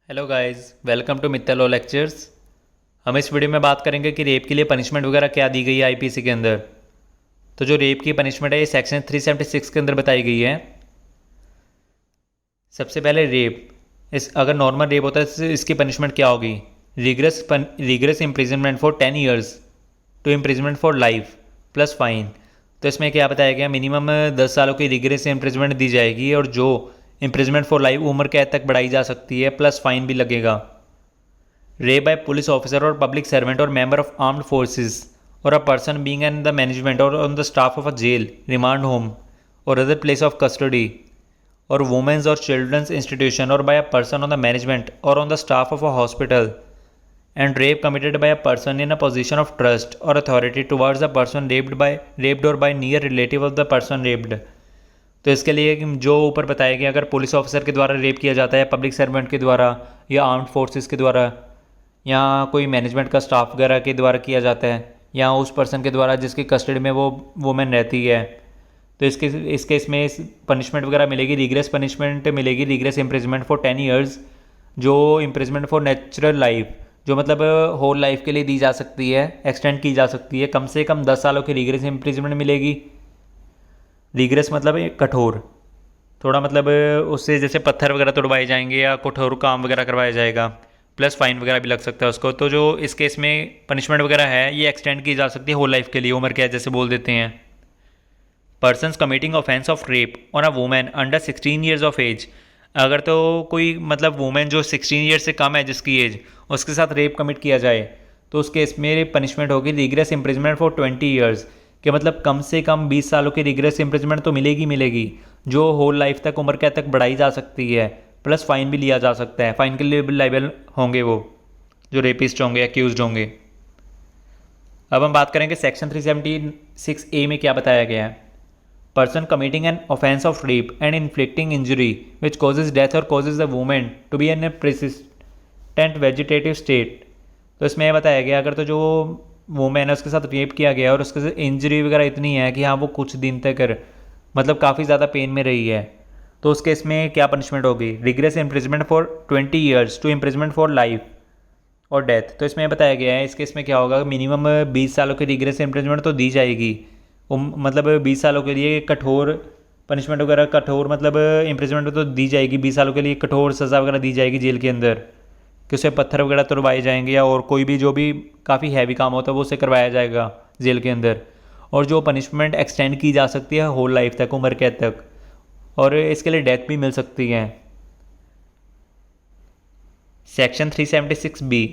Hello guys, welcome to Mittal law lectures. हम इस video में बात करेंगे कि रेप के लिए पनिशमेंट वगैरह क्या दी गई है आईपीसी के अंदर। तो जो रेप की पनिशमेंट है ये सेक्शन 376 के अंदर बताई गई है। सबसे पहले रेप, इस अगर नॉर्मल रेप होता है तो इसकी पनिशमेंट क्या होगी? Rigorous imprisonment for 10 years to imprisonment for life plus fine. तो इसमें क्या बताया गया, मिनिमम 10 सालों की रीग्रेस इम्प्रिजनमेंट दी जाएगी और जो इम्प्रिजनमेंट फॉर लाइफ उम्र कैद तक बढ़ाई जा सकती है, प्लस फाइन भी लगेगा। रेप बाय पुलिस ऑफिसर और पब्लिक सर्वेंट और मेंबर ऑफ आर्म्ड फोर्सेस और a person being in the management और on the staff of a jail, remand home और अदर प्लेस ऑफ कस्टडी और वुमेन्स और children's institution और by a person on the management और on the staff of a hospital and rape committed by a person in a position of trust और authority towards the person raped और by near relative of the person raped. तो इसके लिए जो ऊपर बताया गया, अगर पुलिस ऑफिसर के द्वारा रेप किया जाता है, पब्लिक सर्वेंट के द्वारा या आर्म्ड फोर्सेस के द्वारा या कोई मैनेजमेंट का स्टाफ वगैरह के द्वारा किया जाता है या उस पर्सन के द्वारा जिसकी कस्टडी में वो वुमेन रहती है, तो इस केस में पनिशमेंट वगैरह मिलेगी, रिग्रेस पनिशमेंट मिलेगी, रिग्रेस इम्प्रिजमेंट फॉर 10 ईयर्स, जो इम्प्रिजमेंट फॉर नेचुरल लाइफ, जो मतलब होल लाइफ के लिए दी जा सकती है, एक्सटेंड की जा सकती है। कम से कम 10 सालों की रिग्रेस इम्प्रिजमेंट मिलेगी। रिग्रेस मतलब कठोर, थोड़ा मतलब उससे जैसे पत्थर वगैरह तोड़वाए जाएंगे या कठोर काम वगैरह करवाया जाएगा, प्लस फाइन वगैरह भी लग सकता है उसको। तो जो इस केस में पनिशमेंट वगैरह है ये एक्सटेंड की जा सकती है होल लाइफ के लिए, उम्र कैद जैसे बोल देते हैं। Persons committing offence of rape on a women under 16 years of age, अगर तो कोई मतलब वुमेन जो 16 ईयर्स से कम है जिसकी एज, उसके साथ रेप कमिट किया जाए तो उस केस में पनिशमेंट होगी रिग्रेस इम्प्रिजमेंट फॉर 20 ईयर्स, कि मतलब कम से कम 20 सालों की रिग्रेस इम्प्रिजमेंट तो मिलेगी, जो होल लाइफ तक उम्र कैद तक बढ़ाई जा सकती है, प्लस फाइन भी लिया जा सकता है। फाइन के लिए भी लाइबल होंगे वो जो रेपिस्ट होंगे, एक्यूज होंगे। अब हम बात करेंगे सेक्शन 376A में क्या बताया गया है। Person committing an offence of rape and inflicting injury which causes death और causes the women to be an a persistent vegetative state. तो इसमें यह बताया गया, अगर तो जो वुमेन है उसके साथ रेप किया गया और उसके इंजरी वगैरह इतनी है कि हाँ वो कुछ दिन तक मतलब काफ़ी ज़्यादा पेन में रही है, तो उस केस में क्या पनिशमेंट होगी? Rigorous imprisonment for 20 years to imprisonment for life और डेथ। तो इसमें बताया गया है इस केस में क्या होगा, मिनिमम 20 सालों की रिग्रेस इम्प्रिजमेंट तो दी जाएगी, मतलब 20 सालों के लिए कठोर पनिशमेंट वगैरह, कठोर मतलब इम्प्रिजमेंट तो दी जाएगी, 20 सालों के लिए कठोर सज़ा वगैरह दी जाएगी जेल के अंदर, कि उसे पत्थर वगैरह तुड़वाए जाएंगे या और कोई भी जो भी काफ़ी हैवी काम होता है वो उसे करवाया जाएगा जेल के अंदर। और जो पनिशमेंट एक्सटेंड की जा सकती है होल लाइफ तक, उम्र कैद तक, और इसके लिए डेथ भी मिल सकती है। Section 376B,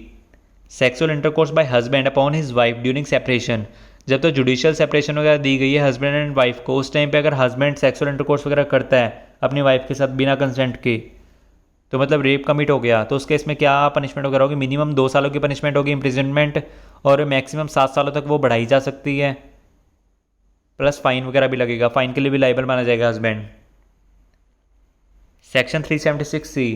sexual intercourse bye husband upon his wife during separation. जब तो जुडिशियल सेपरेशन वगैरह दी गई है हस्बैंड एंड वाइफ को, उस टाइम पे अगर हस्बैंड सेक्सुअल इंटरकोर्स वगैरह करता है अपनी वाइफ के साथ बिना कंसेंट के, तो मतलब रेप कमिट हो गया, तो उस केस में क्या पनिशमेंट वगैरह होगी? मिनिमम 2 सालों की पनिशमेंट होगी इम्प्रिजनमेंट, और मैक्सिमम 7 सालों तक वो बढ़ाई जा सकती है, प्लस फाइन वगैरह भी लगेगा। फाइन के लिए भी लाइबल माना जाएगा husband. Section 376C,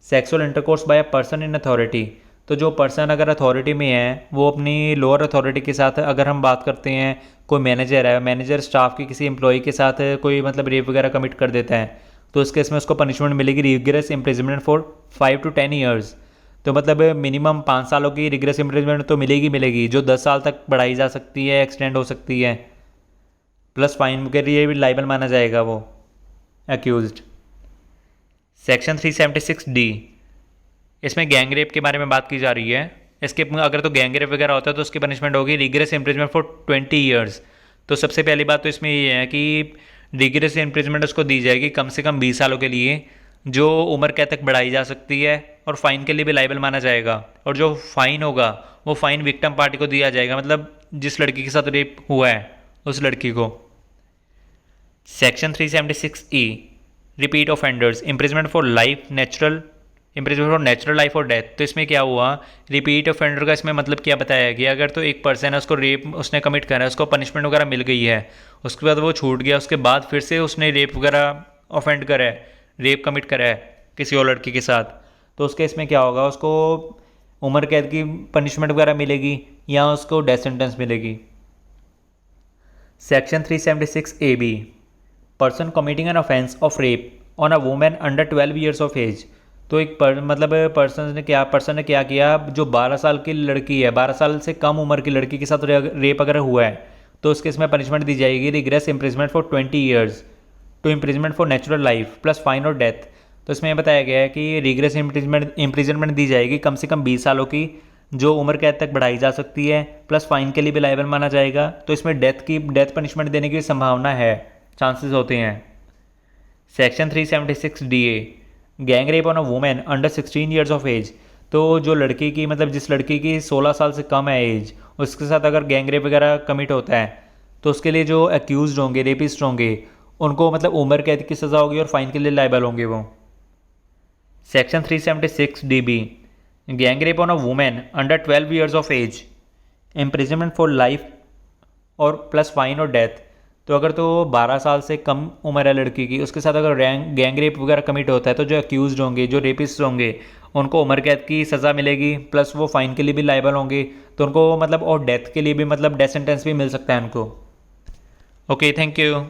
sexual intercourse by a person in authority. तो जो पर्सन अगर अथॉरिटी में है वो अपनी लोअर अथॉरिटी के साथ, अगर हम बात करते हैं कोई मैनेजर है, मैनेजर स्टाफ के किसी एम्प्लॉय के साथ कोई मतलब रेप वगैरह कमिट कर देता है, तो उस केस में उसको पनिशमेंट मिलेगी rigorous imprisonment for 5 to 10 years. तो मतलब मिनिमम 5 सालों की रिग्रेस इम्प्रिजनमेंट तो मिलेगी, जो 10 साल तक बढ़ाई जा सकती है, एक्सटेंड हो सकती है, प्लस फाइन के लिए भी लाइबल माना जाएगा वो एक्यूज्ड। सेक्शन 376D, इसमें गैंग रेप के बारे में बात की जा रही है। इसके अगर तो गैंग रेप वगैरह होता है तो उसकी पनिशमेंट होगी रिग्रेस इम्प्रिजमेंट फॉर 20 ईयर्स। तो सबसे पहली बात तो इसमें ये है कि रिग्रेस इम्प्रिजमेंट उसको दी जाएगी कम से कम 20 सालों के लिए, जो उम्र कैद तक बढ़ाई जा सकती है, और फाइन के लिए भी लाइबल माना जाएगा। और जो फाइन होगा वो फाइन विक्टिम पार्टी को दिया जाएगा, मतलब जिस लड़की के साथ रेप हुआ है उस लड़की को। Section 376E, repeat offenders, imprisonment for life, imprisonment for natural life और डेथ। तो इसमें क्या हुआ, रिपीट ऑफेंडर का इसमें मतलब क्या बताया गया, अगर तो एक पर्सन है उसको रेप उसने कमिट करा है, उसको पनिशमेंट वगैरह मिल गई है, उसके बाद वो छूट गया, उसके बाद फिर से उसने रेप वगैरह ऑफेंड करा है, रेप कमिट करा है किसी और लड़की के साथ, तो उसके इसमें क्या होगा, उसको उम्र कैद की पनिशमेंट वगैरह मिलेगी या उसको डेथ सेंटेंस मिलेगी। Section 376AB, person committing an offence of rape on a women under 12 years of age. तो एक पर्सन ने क्या किया, जो 12 साल की लड़की है, 12 साल से कम उम्र की लड़की के साथ रेप अगर हुआ है तो उसके इसमें पनिशमेंट दी जाएगी rigorous imprisonment for 20 years to imprisonment for natural life plus fine और डेथ। तो इसमें यह बताया गया है कि रिग्रेस इम्प्रिजनमेंट दी जाएगी कम से कम 20 सालों की, जो उम्र कैद तक बढ़ाई जा सकती है, प्लस फाइन के लिए भी लायबल माना जाएगा। तो इसमें डेथ पनिशमेंट देने की संभावना है, चांसेस होते हैं। Section 376 DA, gang rape on a women under 16 years of age. तो जो लड़की की जिस लड़की की 16 साल से कम है एज, उसके साथ अगर गैंग रेप वगैरह कमिट होता है तो उसके लिए जो एक्यूज होंगे, रेपिस्ट होंगे, उनको उम्र कैद की सज़ा होगी और फाइन के लिए लायबल होंगे वो। Section 376 DB, gang rape on a women under 12 years of age, imprisonment for life और प्लस फाइन और डेथ। तो अगर तो 12 साल से कम उम्र है लड़की की, उसके साथ अगर गैंग रेप वगैरह कमिट होता है तो जो अक्यूज़ होंगे, जो रेपिस्ट होंगे, उनको उम्र कैद की सज़ा मिलेगी, प्लस वो फाइन के लिए भी लायबल होंगे। तो उनको और डेथ के लिए भी डेथ सेंटेंस भी मिल सकता है उनको। Okay, thank you.